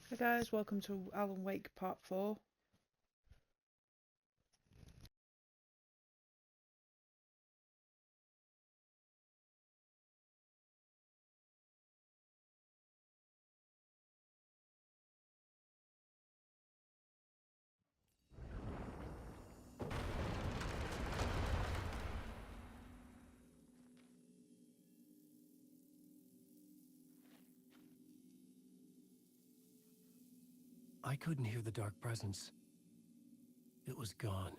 Hey guys, welcome to Alan Wake Part 4. I couldn't hear the dark presence. It was gone.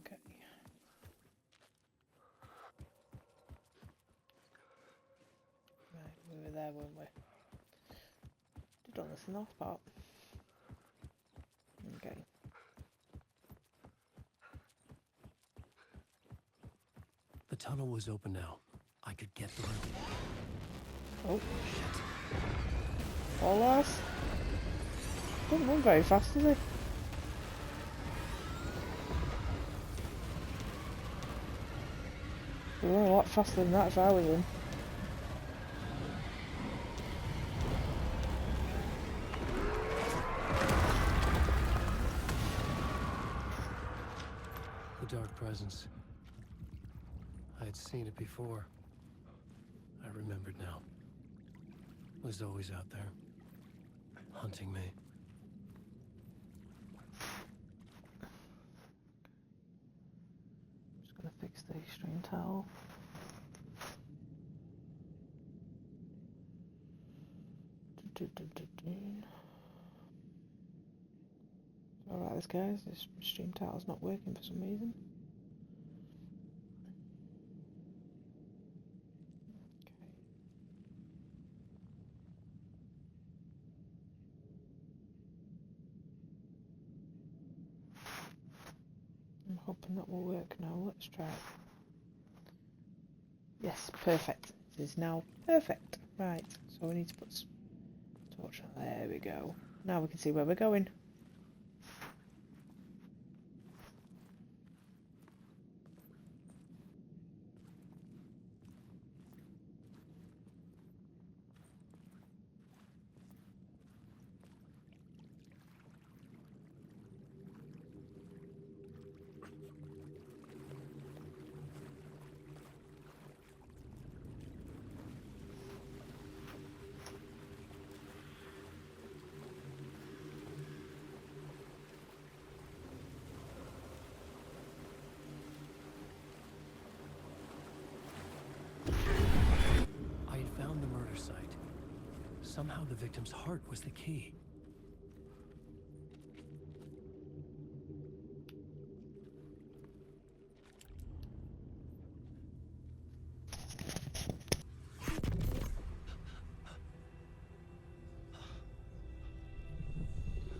Okay. Right, we were there, weren't we? Did on this north part. Okay. The tunnel was open now. I could get through. Oh, Shit. all ours. Doesn't run very fast, does he? He'll run a lot faster than that if I was him. The dark presence. I had seen it before. I remembered now. It was always out there. Hunting me. Just gonna fix the extreme towel. Alright, this guys, this stream towel's not working for some reason. I'm hoping that will work now. Let's try it. Yes, perfect. It is now perfect. Right, so we need to put torch on. There we go. Now we can see where we're going. I had found the murder site. Somehow the victim's heart was the key.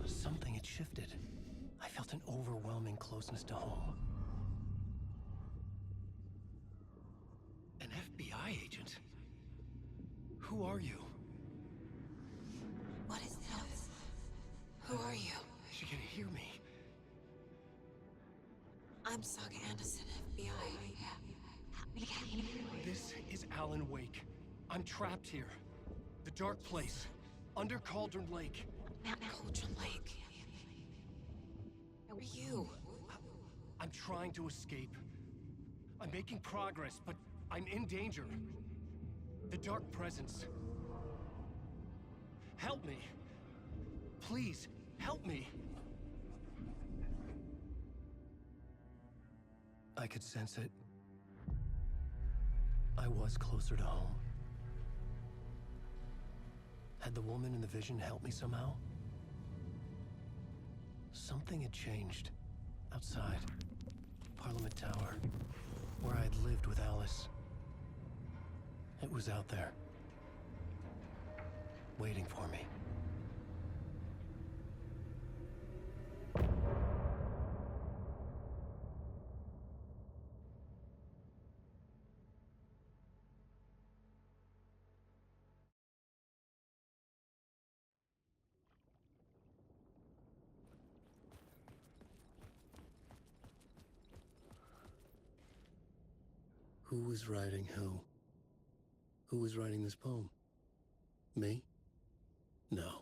Something had shifted. I felt an overwhelming closeness to home. An FBI agent? Who are you? What is this? Who are you? She can hear me. I'm Saga Anderson, FBI. This is Alan Wake. I'm trapped here. The dark place. Under Cauldron Lake. Cauldron Lake. Who are you? I'm trying to escape. I'm making progress, but I'm in danger. The dark presence. Help me. Please, help me. I could sense it. I was closer to home. Had the woman in the vision helped me somehow? Something had changed. Outside. Parliament Tower. Where I'd lived with Alice. It was out there. Waiting for me. Who was writing who? Who was writing this poem? Me? No.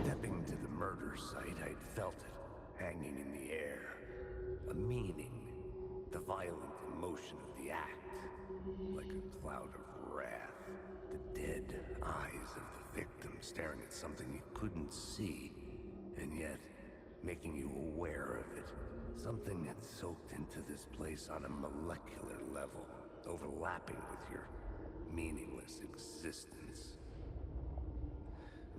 Stepping to the murder site, I'd felt it, hanging in the air. A meaning, the violent emotion of the act. Like a cloud of wrath, the dead eyes of the victim staring at something you couldn't see, and yet making you aware of it. Something had soaked into this place on a molecular level, overlapping with your meaningless existence.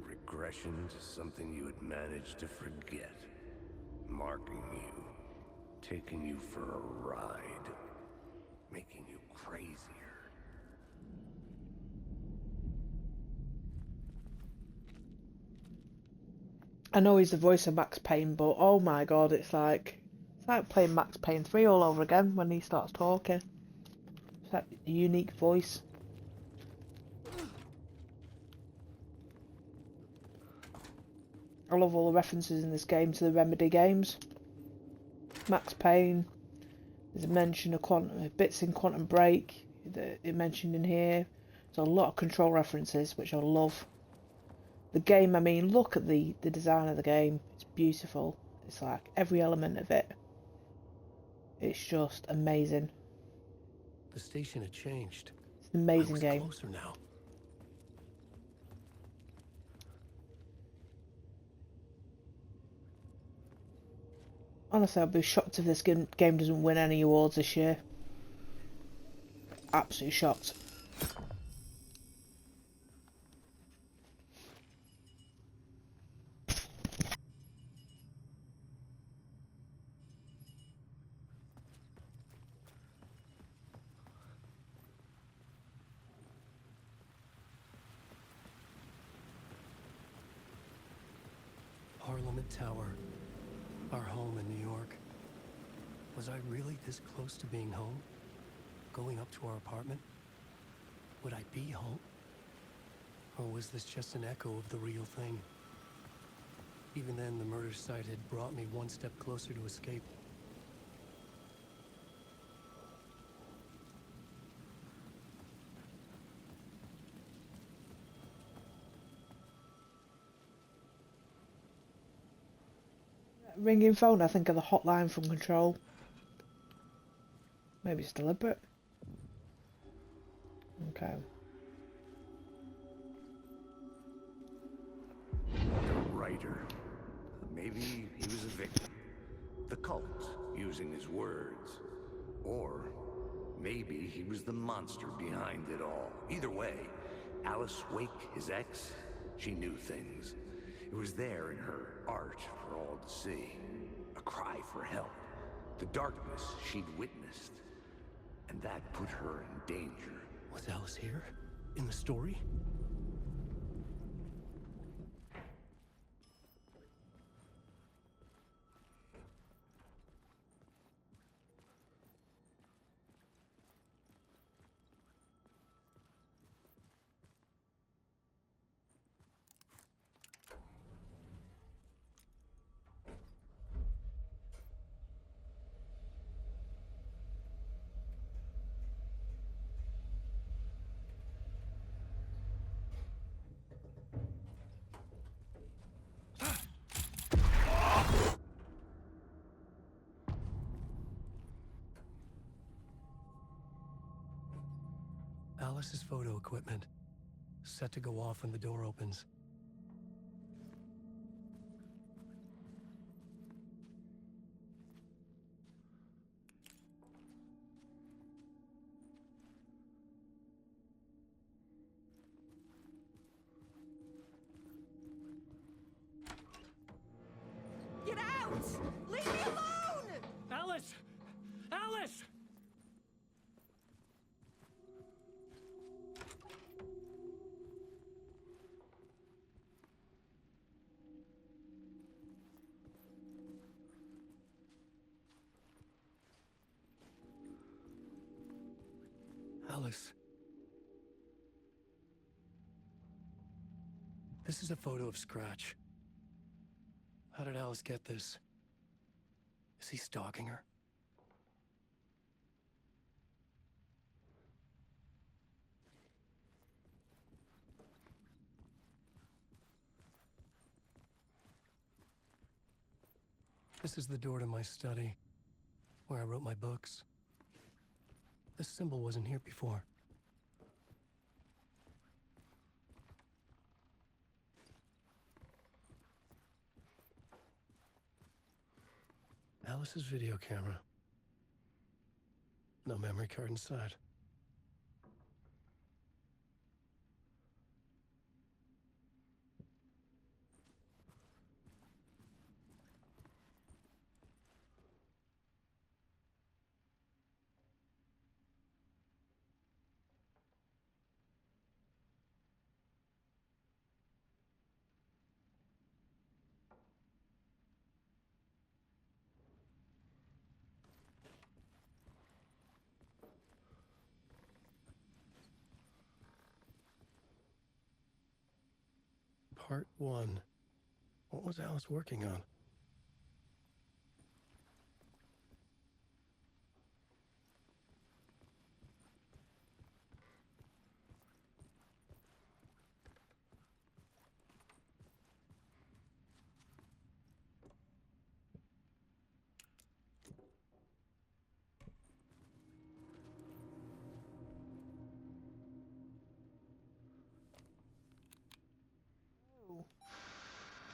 Regression to something you had managed to forget. Marking you. Taking you for a ride. Making you crazier. I know he's the voice of Max Payne, but oh my god, it's like playing Max Payne 3 all over again when he starts talking. It's that unique voice. I love all the references in this game to the Remedy games. Max Payne, there's a mention of bits in Quantum Break that it mentioned in here. There's a lot of Control references, which I love. The game, I mean, look at the design of the game. It's beautiful. It's like every element of it. It's just amazing. The station had changed. It's an amazing I was game. closer now. Honestly, I'd be shocked if this game doesn't win any awards this year. Absolutely shocked. Parliament Tower. Our home in New York. Was I really this close to being home? Going up to our apartment? Would I be home? Or was this just an echo of the real thing? Even then, the murder site had brought me one step closer to escape. Ringing phone, I think of the hotline from Control. Maybe it's deliberate. Okay. The writer. Maybe he was a victim. The cult, using his words. Or maybe he was the monster behind it all. Either way, Alice Wake, his ex, she knew things. It was there in her art for all to see. A cry for help. The darkness she'd witnessed. And that put her in danger. Was Alice here? In the story? Alice's photo equipment. Set to go off when the door opens. Alice! Leave me alone! Alice! Alice! Alice. This is a photo of Scratch. How did Alice get this? Is he stalking her? This is the door to my study, where I wrote my books. This symbol wasn't here before. Alice's video camera. No memory card inside. Part 1. What was Alice working on?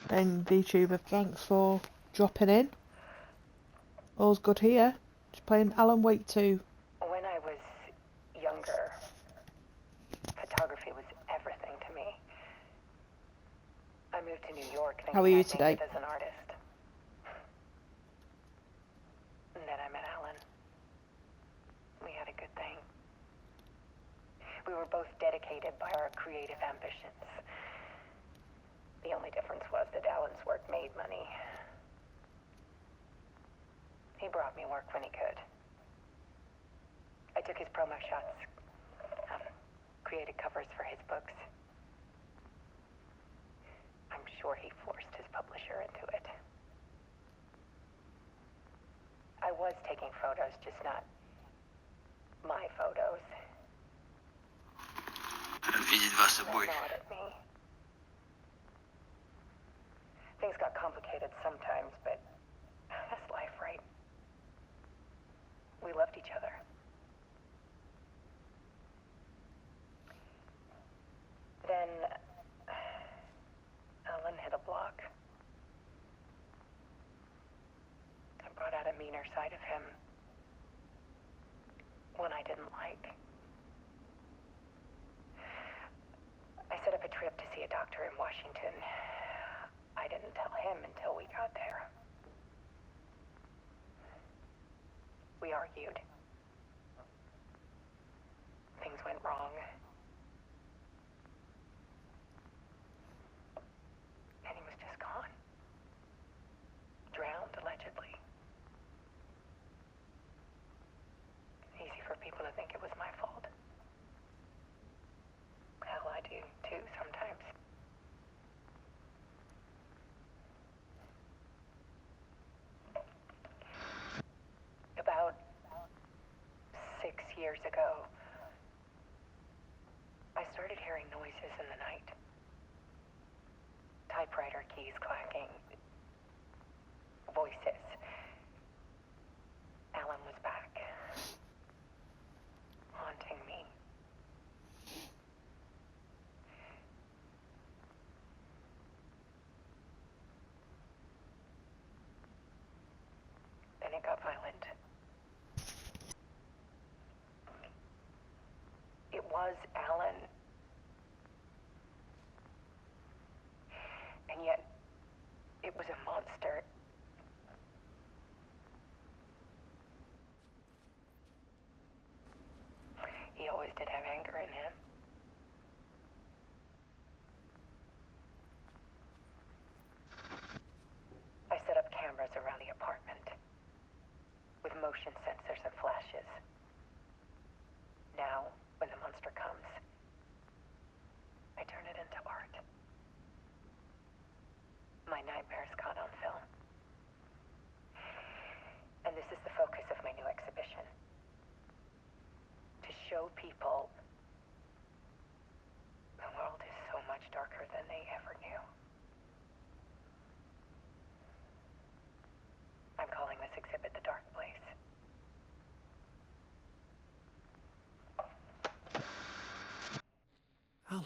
Then VTuber, thanks for dropping in. All's good here. Just playing Alan Wake 2. When I was younger, photography was everything to me. I moved to New York thinking How are you I'd today? make it as an artist. And then I met Alan. We had a good thing. We were both dedicated by our creative ambitions. The only difference was that Alan's work made money. He brought me work when he could. I took his promo shots, created covers for his books. I'm sure he forced his publisher into it. I was taking photos, just not my photos. Видеть вас They обоих. gnawed at me. Things got complicated sometimes, but that's life, right? We loved each other. Then Alan hit a block. I brought out a meaner side of him. One I didn't like. I set up a trip to see a doctor in Washington. I didn't tell him until we got there. We argued. Things went wrong. And he was just gone. Drowned, allegedly. Easy for people to think it was my fault. Hell, I do too sometimes. About 6 years ago, I started hearing noises in the night. Typewriter keys clacking. Voices. Alan was back. Haunting me. Then it got violent. It was Alan. And yet, it was a monster.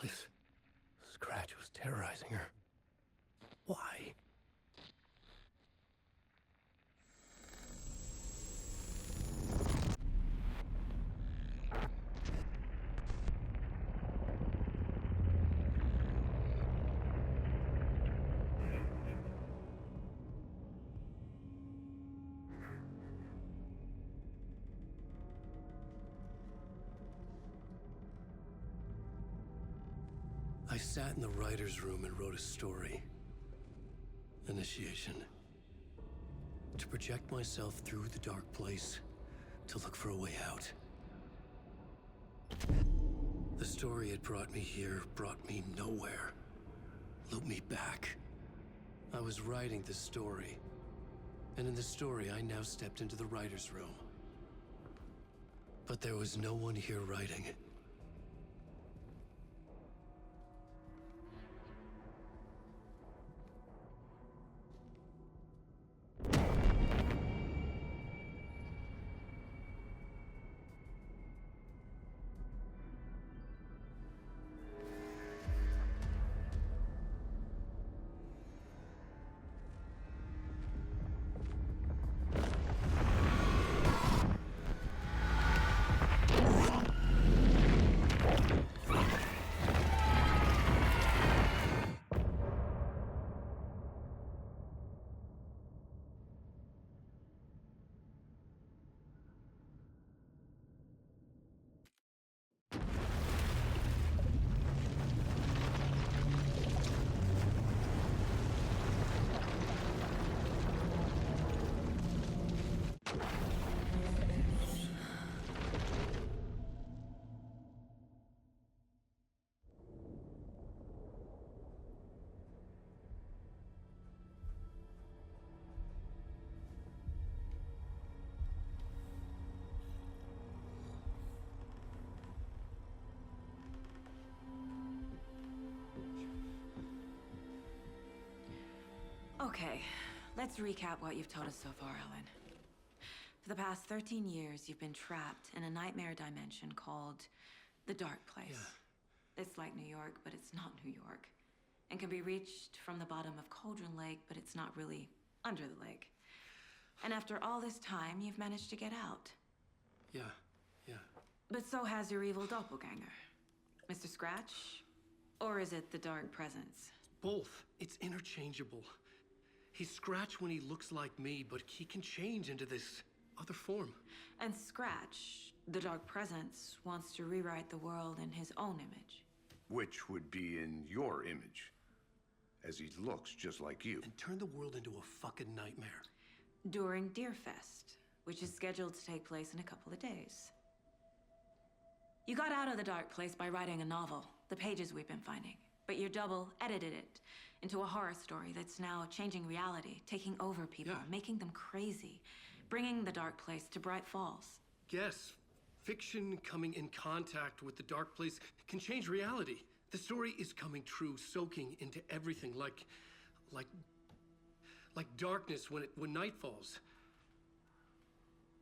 if Scratch was terrorizing her? Why? I sat in the writer's room and wrote a story. Initiation. To project myself through the dark place, to look for a way out. The story had brought me here, brought me nowhere. Looped me back. I was writing the story. And in the story, I now stepped into the writer's room. But there was no one here writing it. Okay, let's recap what you've told us so far, Alan. For the past 13 years, you've been trapped in a nightmare dimension called the Dark Place. Yeah. It's like New York, but it's not New York. And can be reached from the bottom of Cauldron Lake, but it's not really under the lake. And after all this time, you've managed to get out. Yeah. But so has your evil doppelganger. Mr. Scratch? Or is it the Dark Presence? Both. It's interchangeable. He's Scratch when he looks like me, but he can change into this other form. And Scratch, the Dark Presence, wants to rewrite the world in his own image. Which would be in your image, as he looks just like you. And turn the world into a fucking nightmare. During Deerfest, which is scheduled to take place in a couple of days. You got out of the Dark Place by writing a novel, the pages we've been finding. But your double edited it into a horror story that's now changing reality, taking over people, Yeah. making them crazy, bringing the Dark Place to Bright Falls. Yes, fiction coming in contact with the dark place can change reality. The story is coming true, soaking into everything like darkness when night falls.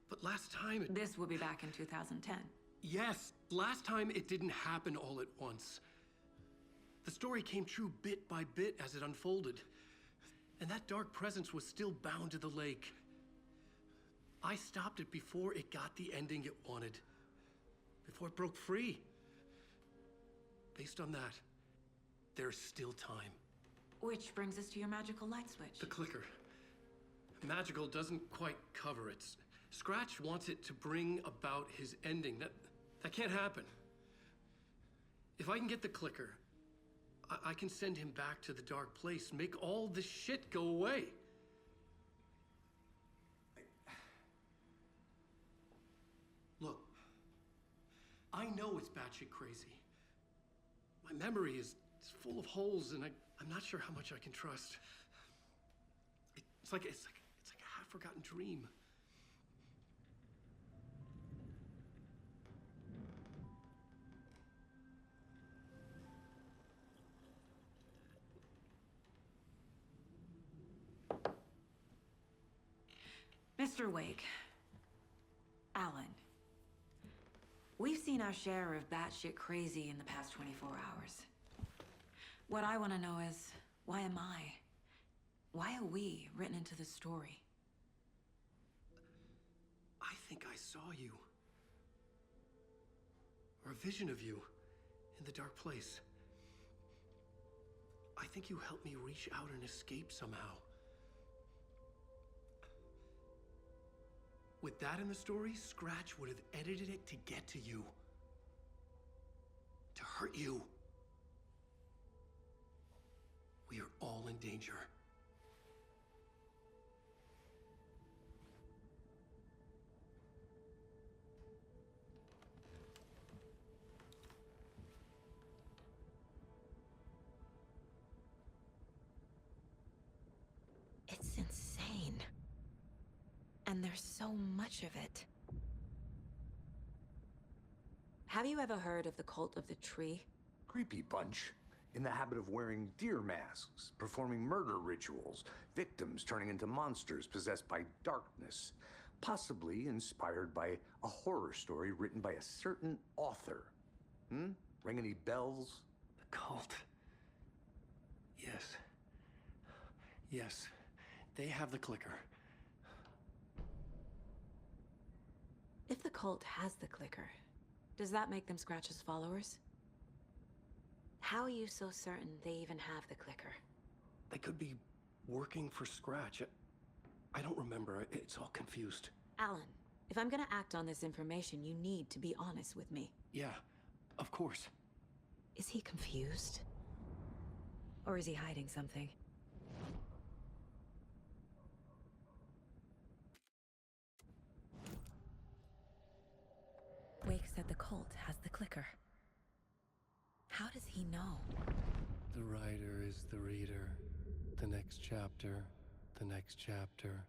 But last time This will be back in 2010. Yes, last time it didn't happen all at once. The story came true bit by bit as it unfolded. And that dark presence was still bound to the lake. I stopped it before it got the ending it wanted. Before it broke free. Based on that, there's still time. Which brings us to your magical light switch. The clicker. Magical doesn't quite cover it. Scratch wants it to bring about his ending. That can't happen. If I can get the clicker, I can send him back to the dark place, make all this shit go away. Look, I know it's batshit crazy. My memory is full of holes, and I'm not sure how much I can trust. It's like a half-forgotten dream. Mr. Wake. Alan. We've seen our share of batshit crazy in the past 24 hours. What I want to know is, why am I? Why are we written into the story? I think I saw you. Or a vision of you in the dark place. I think you helped me reach out and escape somehow. With that in the story, Scratch would have edited it to get to you. To hurt you. We are all in danger. It's insane. And there's so much of it. Have you ever heard of the Cult of the Tree? Creepy bunch. In the habit of wearing deer masks, performing murder rituals, victims turning into monsters possessed by darkness, possibly inspired by a horror story written by a certain author. Ring any bells? The cult. Yes. Yes. They have the clicker. If the cult has the clicker, does that make them Scratch's followers? How are you so certain they even have the clicker? They could be working for Scratch. I don't remember. It's all confused. Alan, if I'm gonna act on this information, you need to be honest with me. Yeah, of course. Is he confused? Or is he hiding something? Wake said the cult has the clicker. How does he know? The writer is the reader. The next chapter, the next chapter,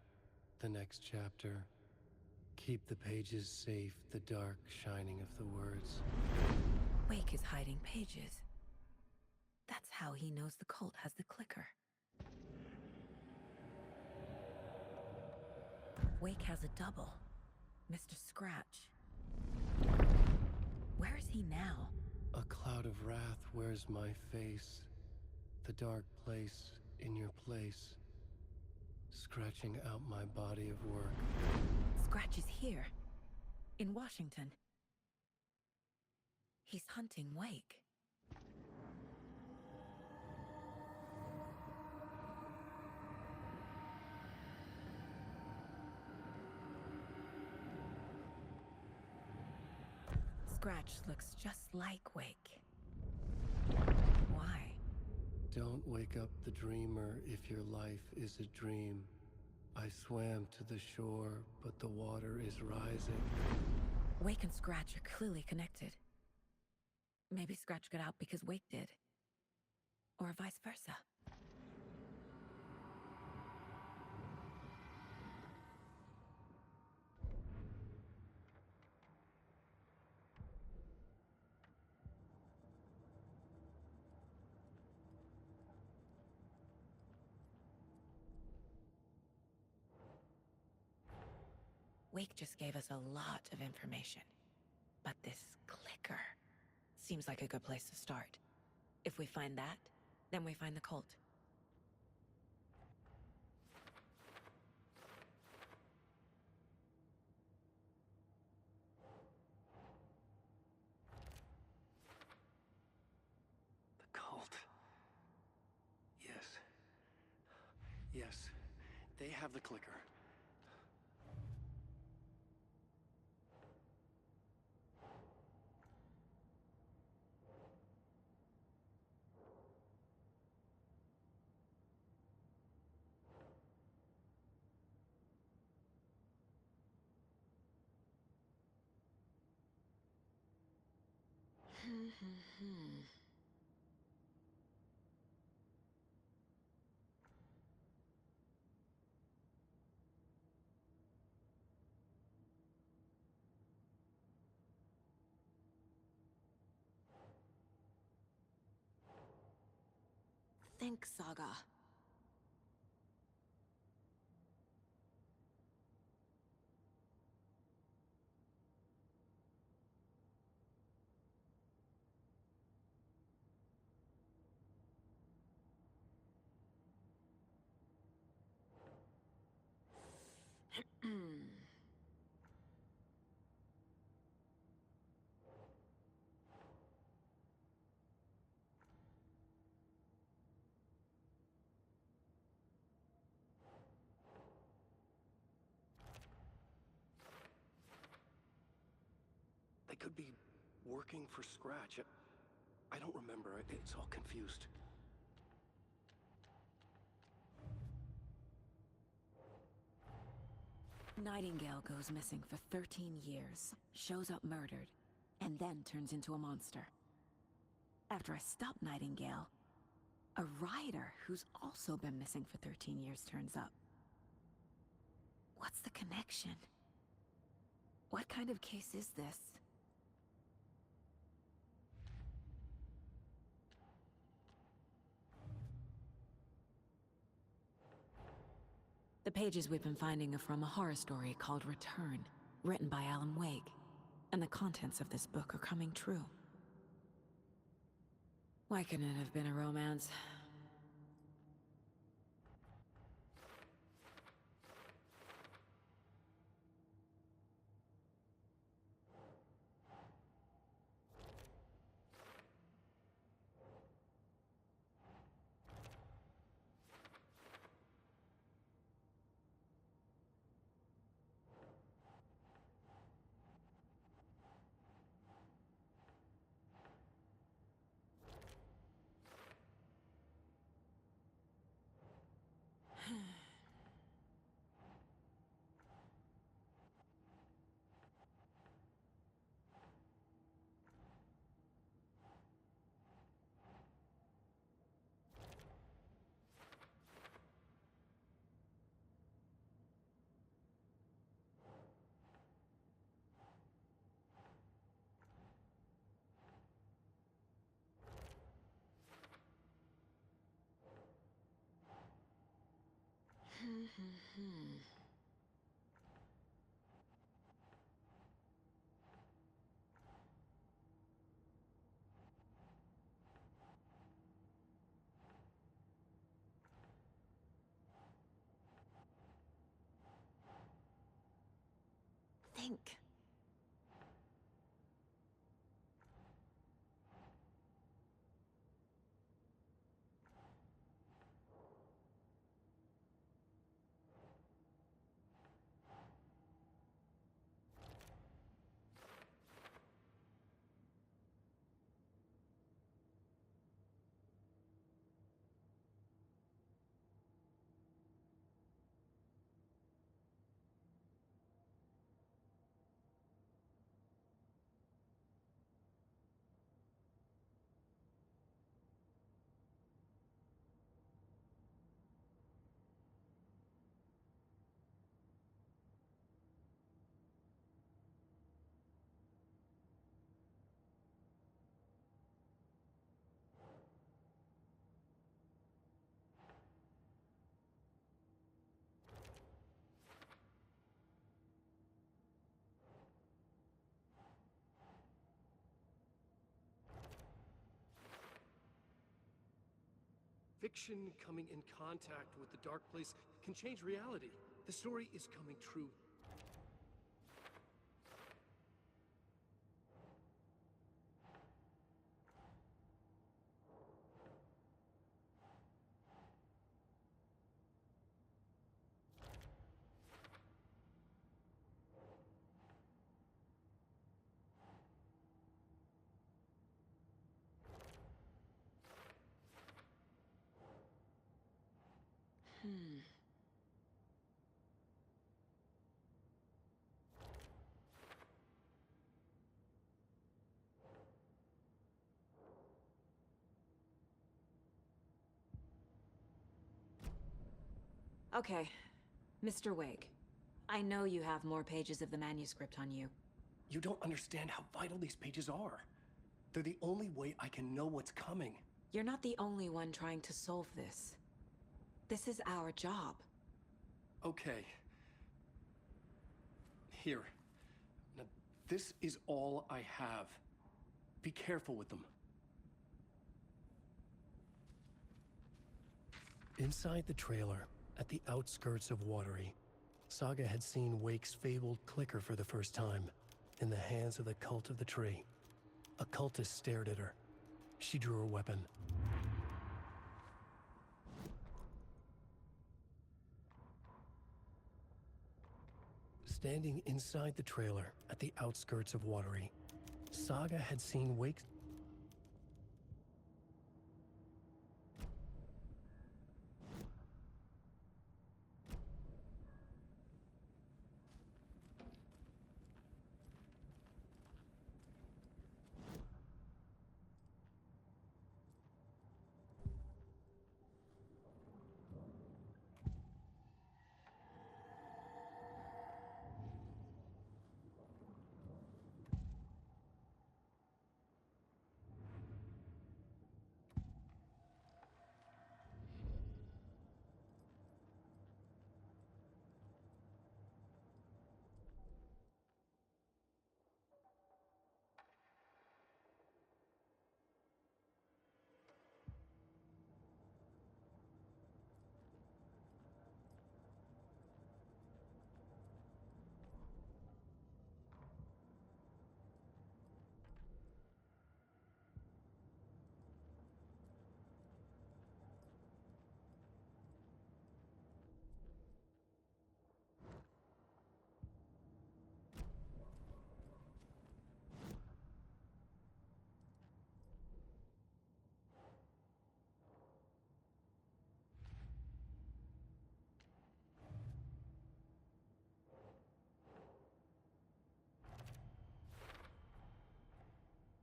the next chapter. Keep the pages safe, the dark shining of the words. Wake is hiding pages. That's how he knows the cult has the clicker. Wake has a double. Mr. Scratch. Where is he now? A cloud of wrath wears my face. The dark place in your place. Scratching out my body of work. Scratch is here. In Washington. He's hunting Wake. Scratch looks just like Wake. Why? Don't wake up the dreamer if your life is a dream. I swam to the shore, but the water is rising. Wake and Scratch are clearly connected. Maybe Scratch got out because Wake did. Or vice versa. Wake just gave us a lot of information. But this clicker seems like a good place to start. If we find that, then we find the cult. The cult. Yes. Yes. They have the clicker. Think, Saga. could be working for Scratch. I don't remember. It's all confused. Nightingale goes missing for 13 years, shows up murdered, and then turns into a monster. After I stop Nightingale, a rider who's also been missing for 13 years turns up. What's the connection? What kind of case is this? The pages we've been finding are from a horror story called Return, written by Alan Wake, and the contents of this book are coming true. Why couldn't it have been a romance? Think. Fiction coming in contact with the dark place can change reality. The story is coming true. Okay, Mr. Wake. I know you have more pages of the manuscript on you. You don't understand how vital these pages are. They're the only way I can know what's coming. You're not the only one trying to solve this. This is our job. Okay. Here. Now, this is all I have. Be careful with them. Inside the trailer, at the outskirts of Watery, Saga had seen Wake's fabled clicker for the first time, in the hands of the Cult of the Tree. A cultist stared at her. She drew her weapon. Standing inside the trailer, at the outskirts of Watery, Saga had seen Wake.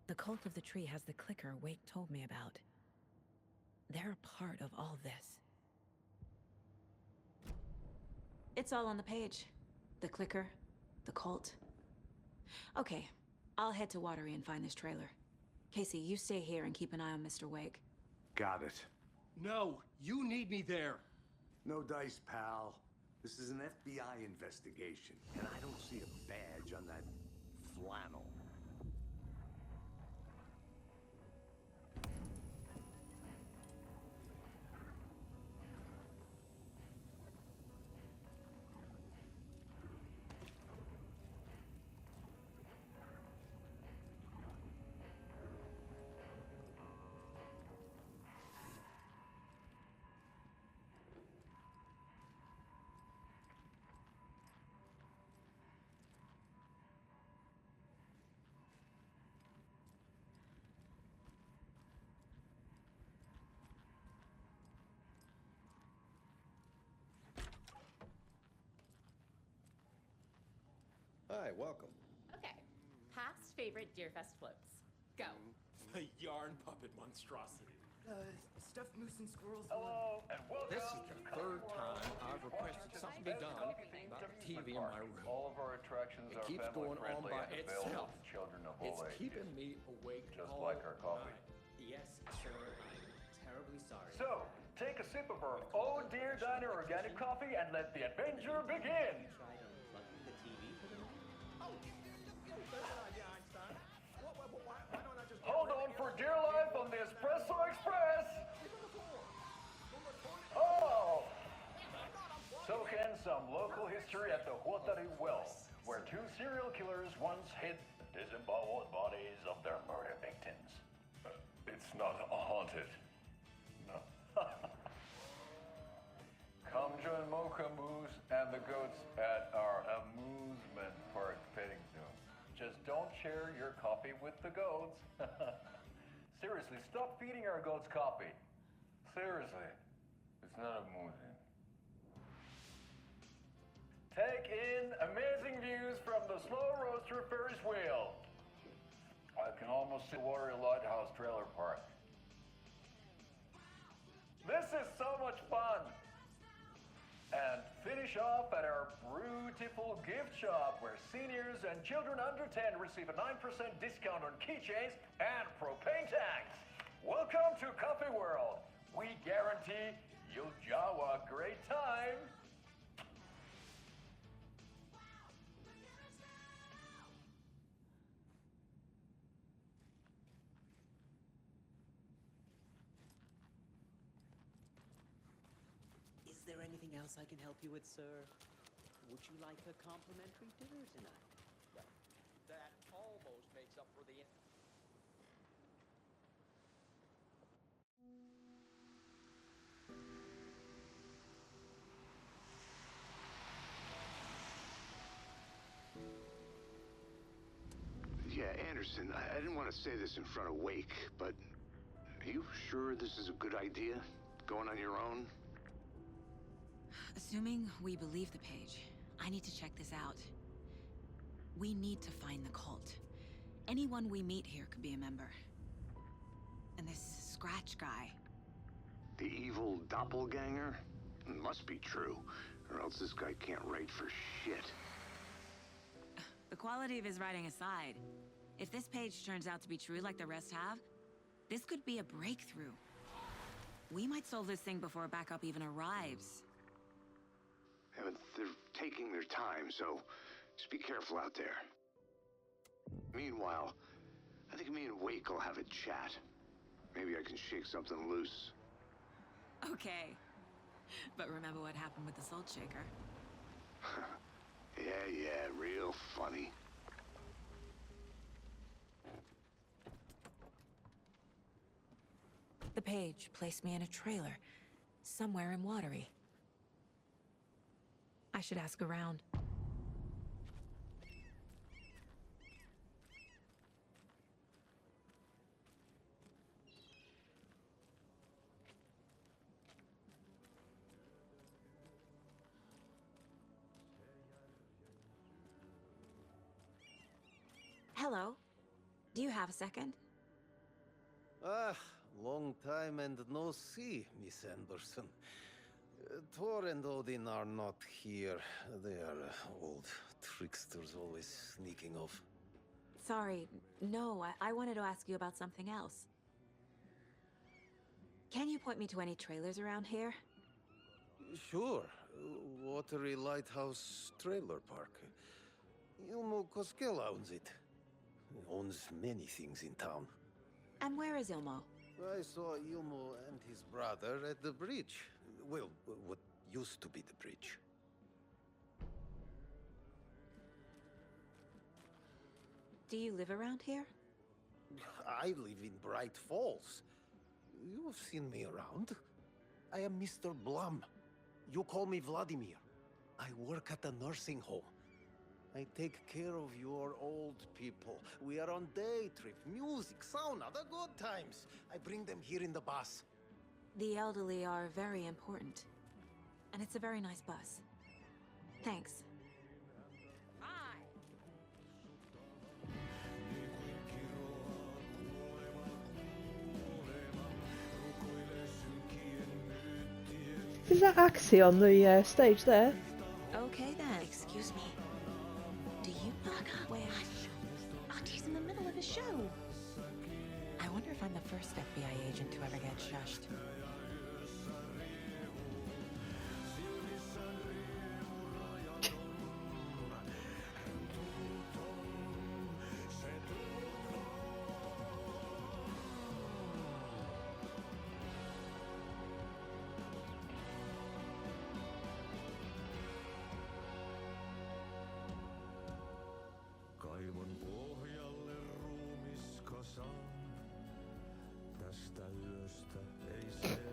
The cult of the tree has the clicker Wake told me about. They're a part of all this. It's all on the page. The clicker, the cult. Okay, I'll head to Watery and find this trailer. Casey, you stay here and keep an eye on Mr. Wake. Got it. No, you need me there. No dice, pal. This is an FBI investigation, and I don't see a badge on that flannel. Hi, welcome. Okay. Past favorite Deerfest floats. Go. The yarn puppet monstrosity. Stuffed moose and squirrels. Hello, and welcome. This is the third time I've requested something be done about the TV in my room. All of our attractions It are keeps family going on friendly by and available itself. to children of It's all ages. keeping me awake Just all like our coffee. night. Yes, sir. I'm terribly sorry. So, take a sip of our Oh Dear Diner organic coffee and let the adventure begin. Tried unplugging the TV for the night? Oh, that's an idea, Einstein. Why don't I just... Hold on for dear life on the Espresso Express. Oh! Soak in some local history at the Huatari Well, where two serial killers once hid the disemboweled bodies of their murder victims. It's not haunted. No. Come join Mocha Moose and the goats at our amusement park petting zoo. Just don't share your coffee with the goats. Seriously, stop feeding our goats coffee. Seriously, it's not amusing. Take in amazing views from the Slow Roaster Ferris wheel. I can almost see Watery Lighthouse Trailer Park. This is so much fun. And finish off at our beautiful gift shop where seniors and children under 10 receive a 9% discount on keychains and propane tanks. Welcome to Coffee World. We guarantee you'll jaw a great time. Is there anything else I can help you with, sir? Would you like a complimentary dinner tonight? Well, that almost makes up for the... Yeah, Anderson. Anderson, I didn't want to say this in front of Wake, but are you sure this is a good idea? Going on your own? Assuming we believe the page, I need to check this out. We need to find the cult. Anyone we meet here could be a member. And this Scratch guy. The evil doppelganger? Must be true, or else this guy can't write for shit. The quality of his writing aside, if this page turns out to be true like the rest have, this could be a breakthrough. We might solve this thing before backup even arrives. Yeah, but they're taking their time, so just be careful out there. Meanwhile, I think me and Wake will have a chat. Maybe I can shake something loose. Okay. But remember what happened with the Salt Shaker? Yeah, real funny. The page placed me in a trailer, somewhere in Watery. I should ask around. Hello. Do you have a second? Ah, long time and no see, Miss Anderson. Thor and Odin are not here. They are old tricksters always sneaking off. Sorry, no, I wanted to ask you about something else. Can you point me to any trailers around here? Sure. Watery Lighthouse Trailer Park. Ilmo Koskela owns it. He owns many things in town. And where is Ilmo? I saw Ilmo and his brother at the bridge. Well, what used to be the bridge. Do you live around here? I live in Bright Falls. You've seen me around. I am Mr. Blum. You call me Vladimir. I work at a nursing home. I take care of your old people. We are on day trip, music, sauna, the good times. I bring them here in the bus. The elderly are very important. And it's a very nice bus. Thanks. Is that Axie on the stage there? Okay then. Excuse me. Do you knock up? Wait, he's in the middle of his show. I wonder if I'm the first FBI agent to ever get shushed. Kaivon pohjalle ruumiskasaan. Tästä yöstä ei se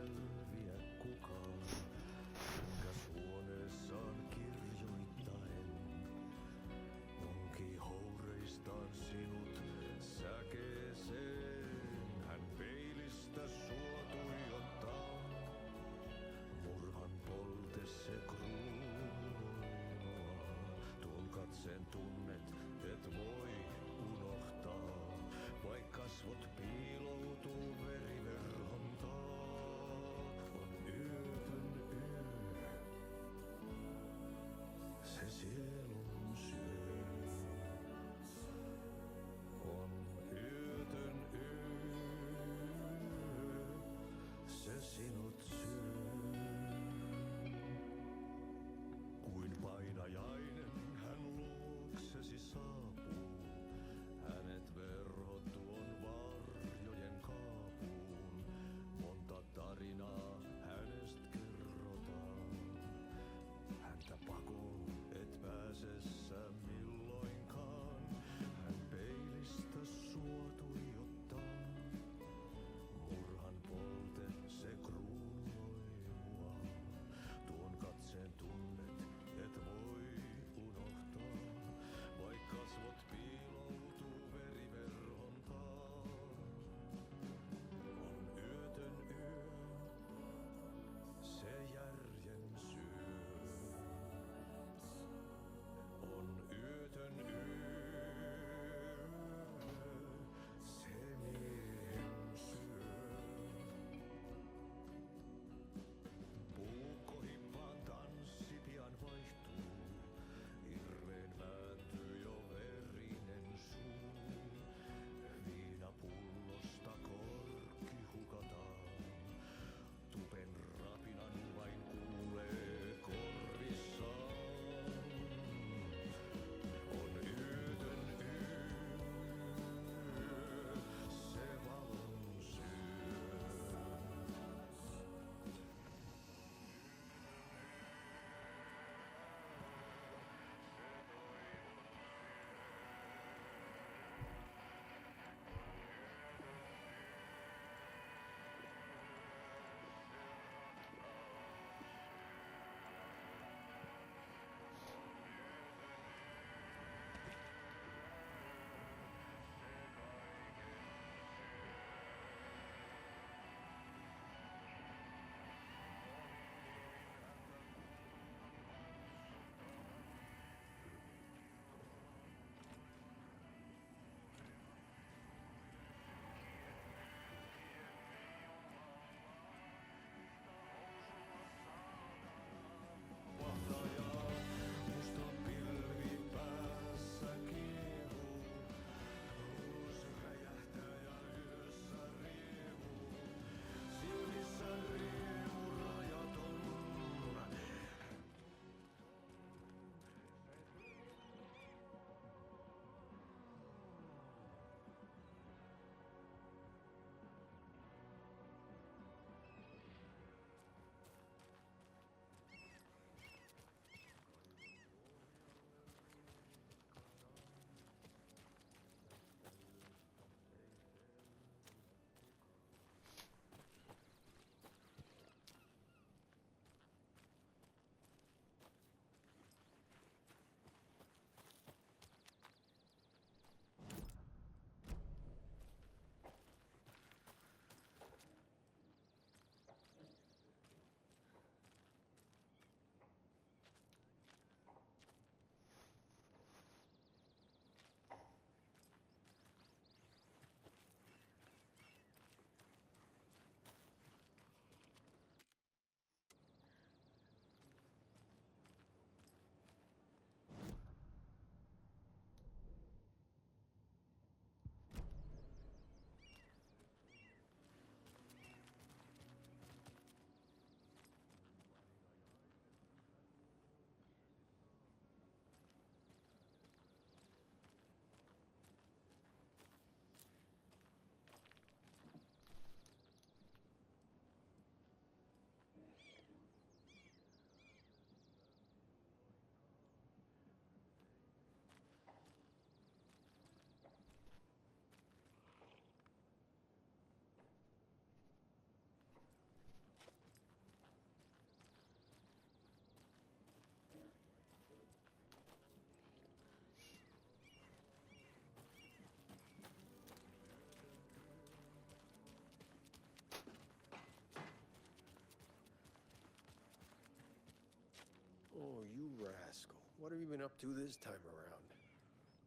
rascal. What have you been up to this time around?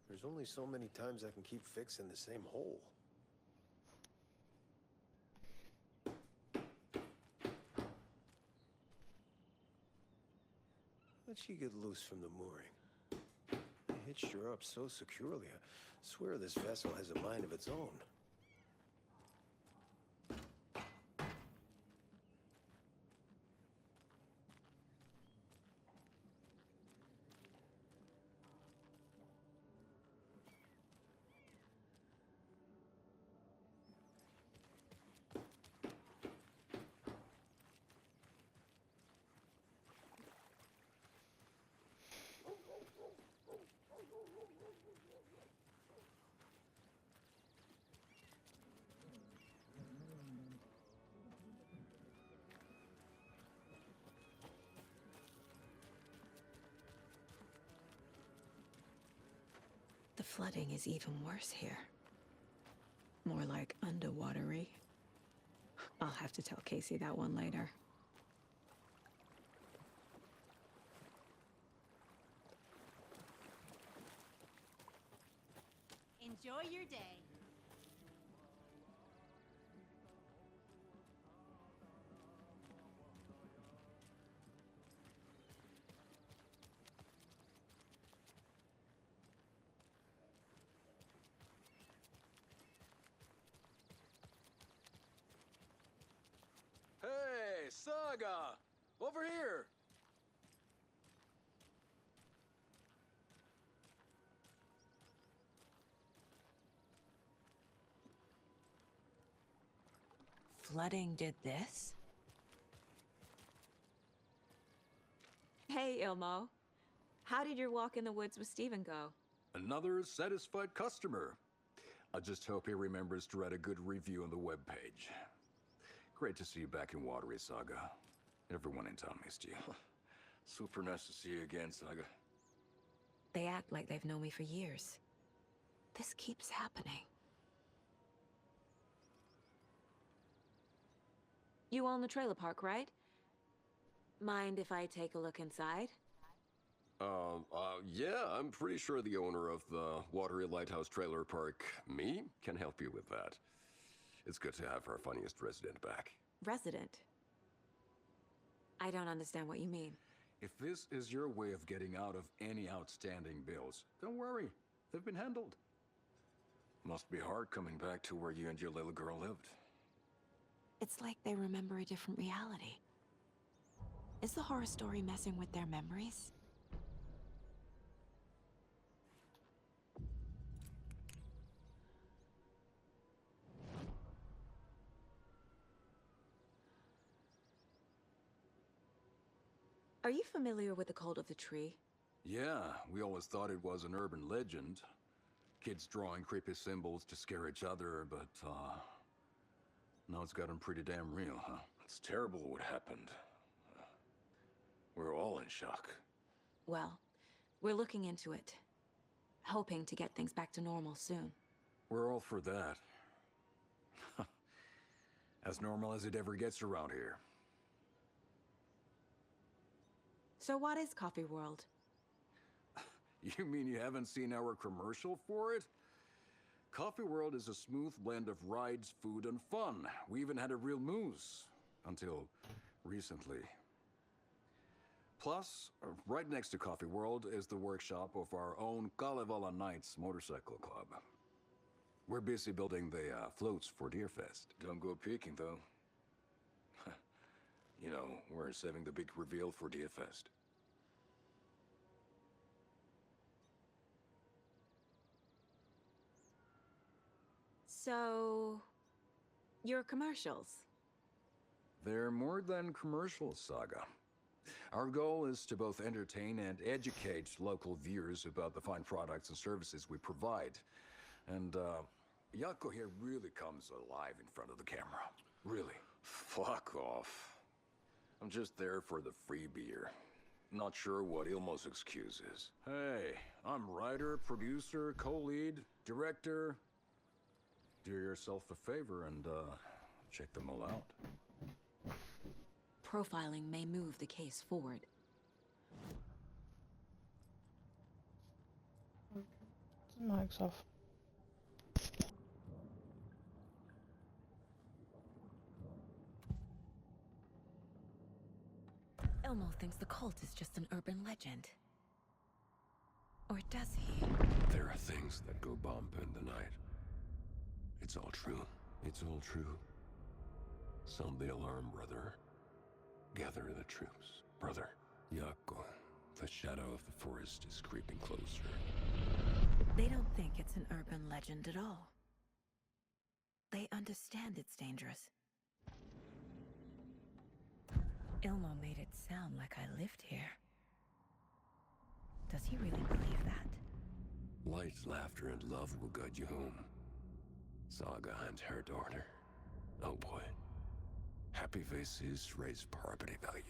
There's only so many times I can keep fixing the same hole. How'd she get loose from the mooring? I hitched her up so securely, I swear this vessel has a mind of its own. The flooding is even worse here. More like underwatery. I'll have to tell Casey that one later. Enjoy your day. Hey, Saga! Over here! Flooding did this? Hey, Ilmo. How did your walk in the woods with Steven go? Another satisfied customer. I just hope he remembers to write a good review on the webpage. Great to see you back in Watery, Saga. Everyone in town missed you. Super nice to see you again, Saga. They act like they've known me for years. This keeps happening. You own the trailer park, right? Mind if I take a look inside? Yeah, I'm pretty sure the owner of the Watery Lighthouse Trailer Park, me, can help you with that. It's good to have our funniest resident back. Resident? I don't understand what you mean. If this is your way of getting out of any outstanding bills, don't worry. They've been handled. Must be hard coming back to where you and your little girl lived. It's like they remember a different reality. Is the horror story messing with their memories? Are you familiar with the Cult of the Tree? Yeah, we always thought it was an urban legend. Kids drawing creepy symbols to scare each other, but, now it's gotten pretty damn real, huh? It's terrible what happened. We're all in shock. Well, we're looking into it. Hoping to get things back to normal soon. We're all for that. As normal as it ever gets around here. So what is Coffee World? You mean you haven't seen our commercial for it? Coffee World is a smooth blend of rides, food, and fun. We even had a real moose. Until recently. Plus, right next to Coffee World is the workshop of our own Kalevala Knights Motorcycle Club. We're busy building the floats for Deerfest. Don't go peeking, though. You know, we're saving the big reveal for Deerfest. So... your commercials? They're more than commercials, Saga. Our goal is to both entertain and educate local viewers about the fine products and services we provide. And, Yako here really comes alive in front of the camera. Really. Fuck off. I'm just there for the free beer. Not sure what Ilmo's excuse is. Hey, I'm writer, producer, co-lead, director. Do yourself a favor and, check them all out. Profiling may move the case forward. Mic's off. Elmo thinks the cult is just an urban legend. Or does he? There are things that go bump in the night. It's all true. It's all true. Sound the alarm, brother. Gather the troops, brother. Yako, the shadow of the forest is creeping closer. They don't think it's an urban legend at all. They understand it's dangerous. Elmo made it sound like I lived here. Does he really believe that? Light, laughter, and love will guide you home. Saga and her daughter. Oh boy. Happy faces raise property value.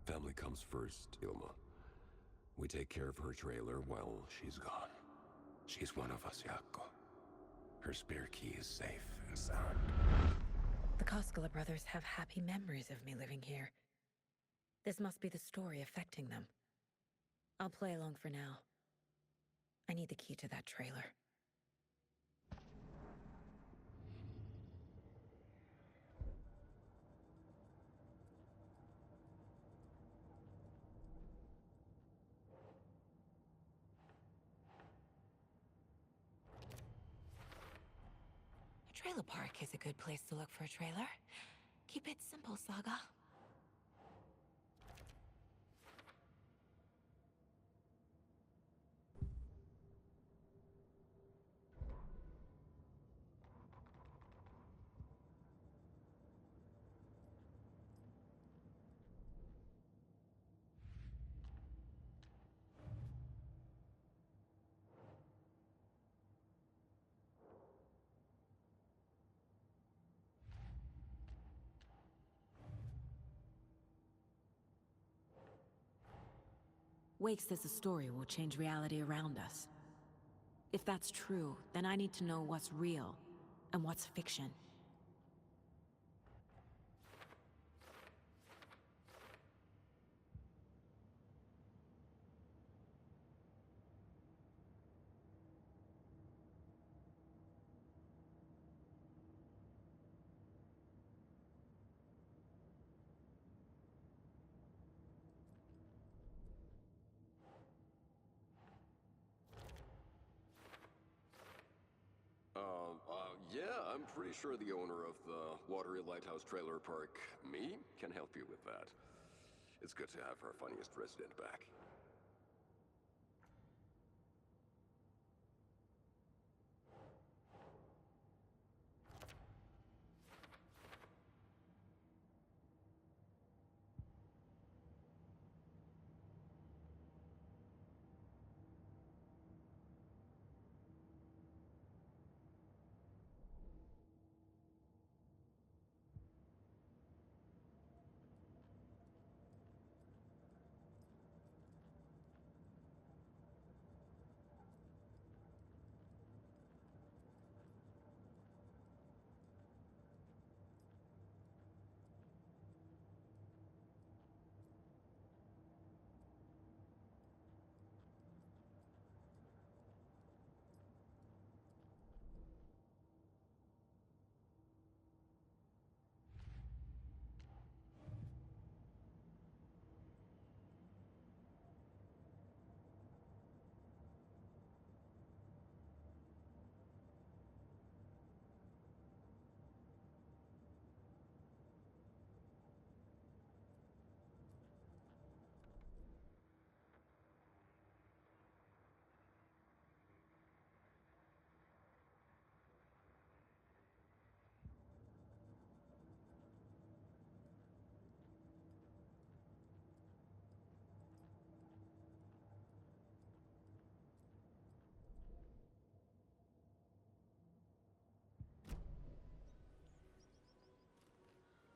Family comes first, Ilma. We take care of her trailer while she's gone. She's one of us, Yako. Her spare key is safe and sound. The Koskela brothers have happy memories of me living here. This must be the story affecting them. I'll play along for now. I need the key to that trailer. A trailer park is a good place to look for a trailer. Keep it simple, Saga. Wake says the story will change reality around us. If that's true, then I need to know what's real and what's fiction. Yeah, I'm pretty sure the owner of the Watery Lighthouse Trailer Park, me, can help you with that. It's good to have our funniest resident back.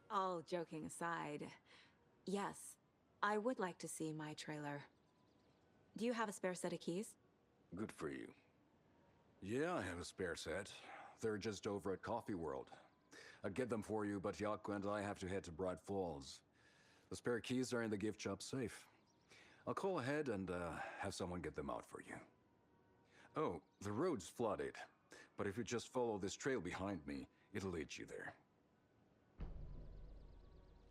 All joking aside, yes, I would like to see my trailer. Do you have a spare set of keys? Good for you. Yeah, I have a spare set. They're just over at Coffee World. I'd get them for you, but Yako and I have to head to Bright Falls. The spare keys are in the gift shop safe. I'll call ahead and have someone get them out for you. Oh, the road's flooded. But if you just follow this trail behind me, it'll lead you there.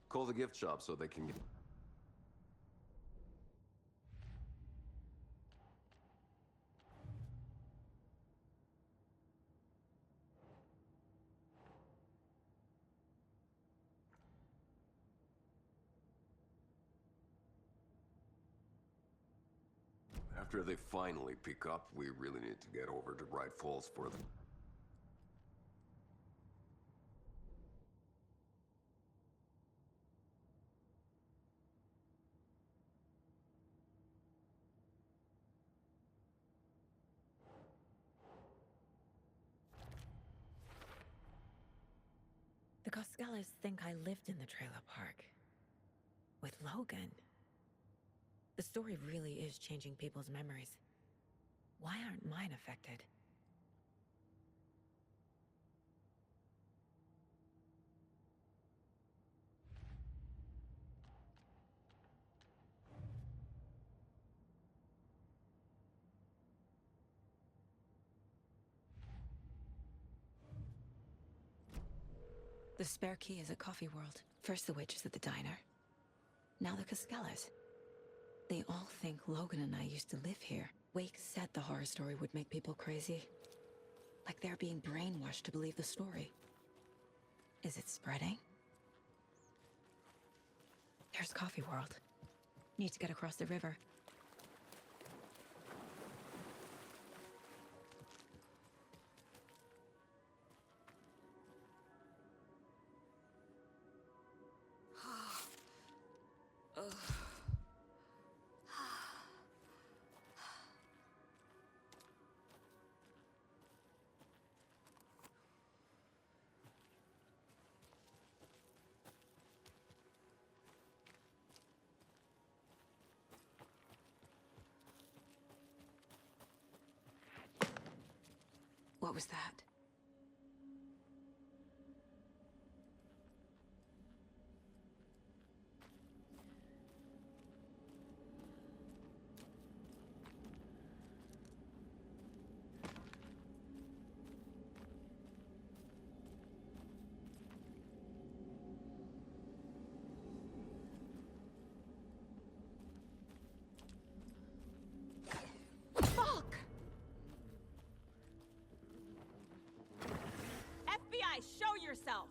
Call the gift shop so they can get... After they finally pick up, we really need to get over to Bright Falls for them. The Coskellas think I lived in the trailer park. With Logan. The story really is changing people's memories. Why aren't mine affected? The spare key is at Coffee World. First the witches at the diner. Now the Coskellas. They all think Logan and I used to live here. Wake said the horror story would make people crazy. Like they're being brainwashed to believe the story. Is it spreading? There's Coffee World. Need to get across the river. What was that? Show yourself!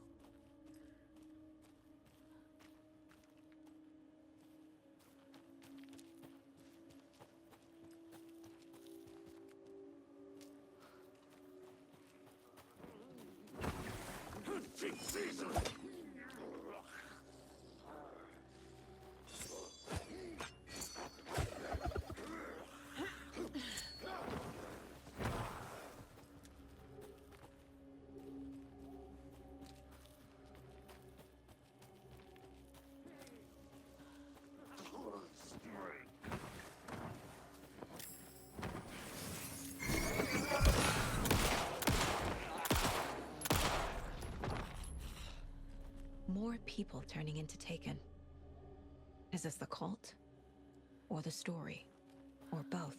More people turning into Taken. Is this the cult? Or the story? Or both?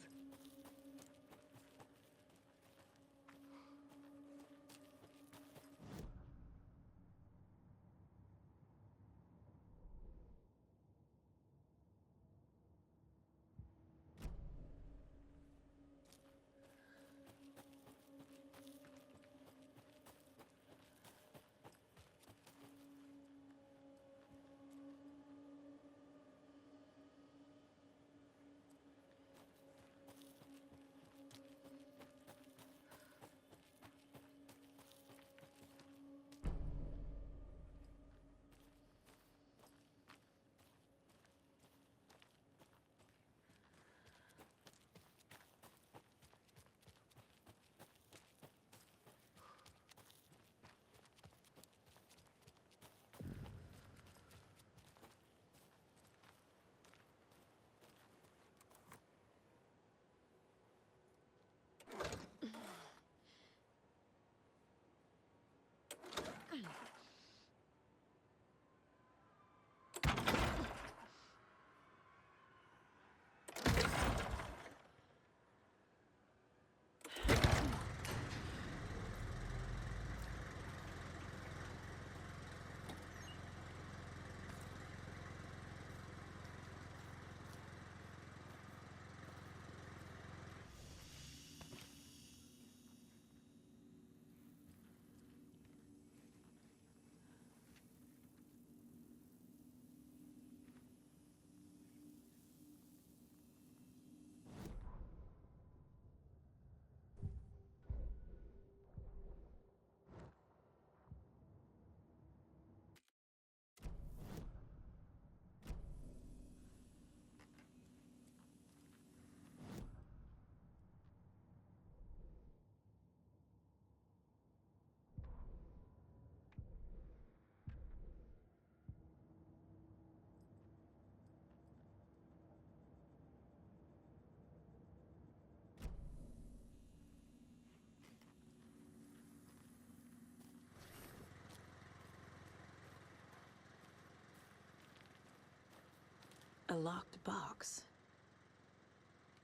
A locked box.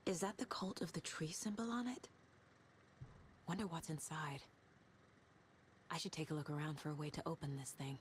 Is that the Cult of the Tree symbol on it? Wonder what's inside. I should take a look around for a way to open this thing.